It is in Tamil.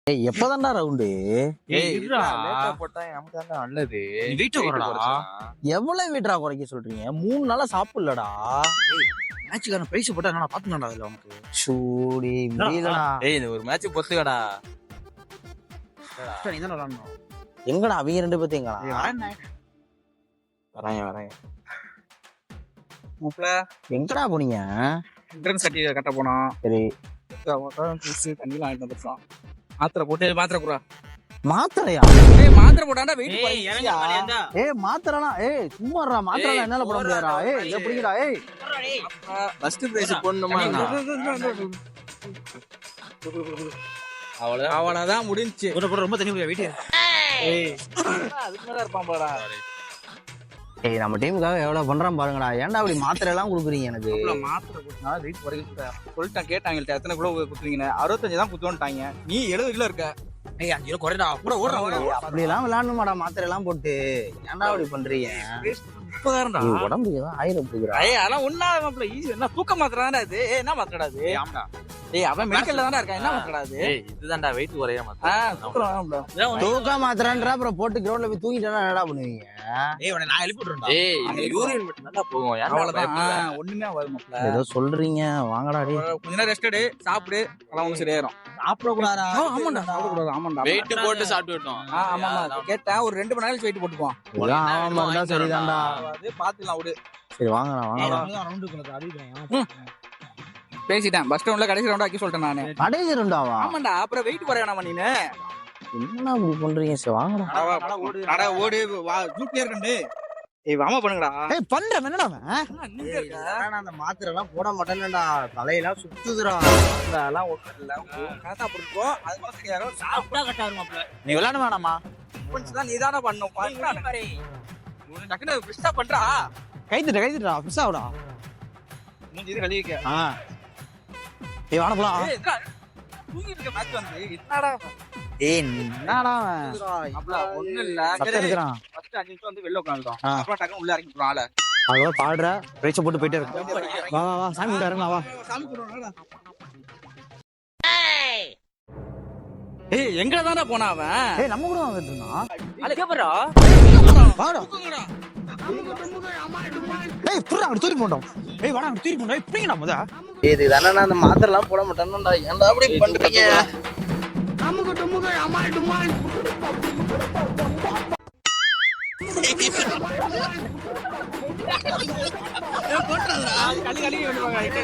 ஏய் எப்பதான்டா ரவுண்டு? நல்லது. எவ்வளவு வீட்டரா குறைக்க சொல்றீங்க? 3 நாளா சாப்பிடலடா. மேட்சுக்கான பிரைஸ் போட்டா நான் பாத்துக்கலாம்டா அதுல உனக்கு. சூடி முடியலடா. ஏய் இந்த ஒரு மேட்ச் பொத்துக்கடா. நீ தான் விளையாடணும். எங்கடா அவங்க 2 பேரும் எங்கடா? வரேன். மூப்ல எங்கடா போனீங்க? என்ட்ரன்ஸ் கட்டி கட்ட போனோம். சரி. தண்ணிலாம் ஆயிட்டு வந்துருக்கோம். மாத்திரை குறா. மாத்திரையா? ஏய் மாத்திரை போடாண்டா வெயிட் போறியா? ஏய் மாத்திரலாம். ஏய் சும்மாடா மாத்திரலாம் என்னால போட முடியாதா? ஏய் எப்படிடா? ஏய் ஃபர்ஸ்ட் பிரைஸ் போடணுமா? அவ்வளவுதான் முடிஞ்சி. ரொம்ப தண்ணி போய் வெயிட். ஏய் அதுக்கு மேல இருப்பான் பாடா. ஏய் நம்ம டீமுக்காக எவ்வளவு பண்றான் பாருங்கடா. ஏன்டா அப்படி மாத்திரை எல்லாம் குடுக்குறீங்க எனக்கு? மாத்திரை குடுத்தா வெயிட் குறைக்க சொல்லிட்டான். கேட்டாங்க எத்தனை கிலோ குடுக்குறீங்கன்னு. 65 தான் குத்துவோன்ட்டாங்க. நீ 70 கிலோ இருக்க. ஏய் 5 கிலோ குறைடா. ஓடுறா. அப்படி எல்லாம் விளையாடணுமாடா மாத்திரை எல்லாம் போட்டு? ஏன்டா அப்படி பண்றீங்க? 30,000டா. உடம்பு ஏதோ ஆயிரம் போகுதுடா. ஏய் அதெல்லாம் ஒண்ணாமப்ல ஈஸி. என்ன தூக்க மாத்திரடா இது? ஏய் என்ன மாத்திரடா இது? ஆமாடா. ஏய் அவன் மெடிக்கல்ல தான்டா இருக்கான். என்ன மாத்திரடா இது? ஏய் இதுதான்டா வெயிட் குறைய மாத்திரை. தூக்கறோம்டா. தூக்க மாத்திரன்றா அப்புறம் போட்டு கிரவுண்ட்ல போய் தூங்கிட்டா என்னடா பண்ணுவீங்க? ஏய் உன்னை நான் எழுப்பி விடுறேன்டா. ஏய் இந்த யூரின் மட்டும் நல்லா போகும். அவ்வளவுதான். ஒண்ணுமே ஆகாதுமப்ல. ஏதோ சொல்றீங்க வாங்கடா டேய். கொஞ்ச நேரம் ரெஸ்ட் எடு, சாப்பிடு. அதெல்லாம் ஒண்ணு சரியாயிரும். சாப்பிட கூடாதா? ஆமாடா சாப்பிட கூடாது. ஆமாடா. வெயிட் போட்டு சாப்பிட்டுட்டோம். ஆமாமா. கேட்டா ஒரு 2 மணி நேரம் வெயிட் போட்டுக்குவோம். ஆமா இருந்தா சரிதான்டா. அது பாத்துலாம் விடு. சரி வாங்கடா. ரவுண்டுக்குள்ள அடிக்கிறேன். பேசிட்டேன். பஸ் ஸ்டாண்ட்ல கடைசி ரவுண்ட் ஆக்கி சொல்லிட்டேன் நானு. கடைசி ரவுண்டாவா? ஆமாடா. அப்புறம் வெயிட் குறையணும் நீனு. என்ன இப்படி பண்றீங்க? சரி வாங்கடா. அட ஓடு வா ஜூட்லயே இருக்கண்டு. ஏய் வாமா பண்ணுங்கடா. ஏய் பண்றேன் என்னடா அவன்? நீங்க அந்த மாத்திரை எல்லாம் போட மாட்டேன்டா. தலையெல்லாம் சுத்துதுடா. அதெல்லாம் ஒண்ணு காசா போட்டுக்கோ. அது கூட சரியாகும். சாப்பிட்டா கட்டாருமாப்ல. நீ விளையாட வேணாமா? கொஞ்சம் தான் நீதானே பண்ணணும். பாரு. ஒரு டக்குனு ஃபிஷ்ஷா பண்றா. கைதுடா ஃபிஷாவுடா. மூஞ்சி இது கழுவிக்க. ஏய் வாடா போலாம். ஏய் என்னடா தூங்கி இருக்க மேட்ச் வந்து என்னடா? ஏய் என்னடா அப்பல ஒண்ணு இல்ல. சத்தம் இருக்குறான். ஃபர்ஸ்ட் 5 நிமிஷம் வந்து வெளிய உட்கார்ந்தோம். அப்புறம் டக்குனு உள்ள இறங்கி போறான் ஆள. அதோ பாடுற பிரேச்ச போட்டு போயிட்டே இருக்கு. வா சாமி கிட்ட இறங்கலாம் வா. சாமி குடுறடா. ஏய் எங்க தான போனா அவன்? ஏய் நம்ம கூட வந்துட்டு இருந்தான். அல கேப்பறா. வாடா. ஏய் புறா அங்க தூக்கி போண்டோம். ஏய் வாடா அங்க தூக்கி போண்டா. புடிங்கடா முத. இது தான நான் அந்த மாத்திரை எல்லாம் போட மாட்டேன்டா. ஏன்டா அப்படி பண்றீங்க? நமக்கு அமால் டுமால். ஏய் போட்றடா. கலி வந்துவாங்க ஐட்டே.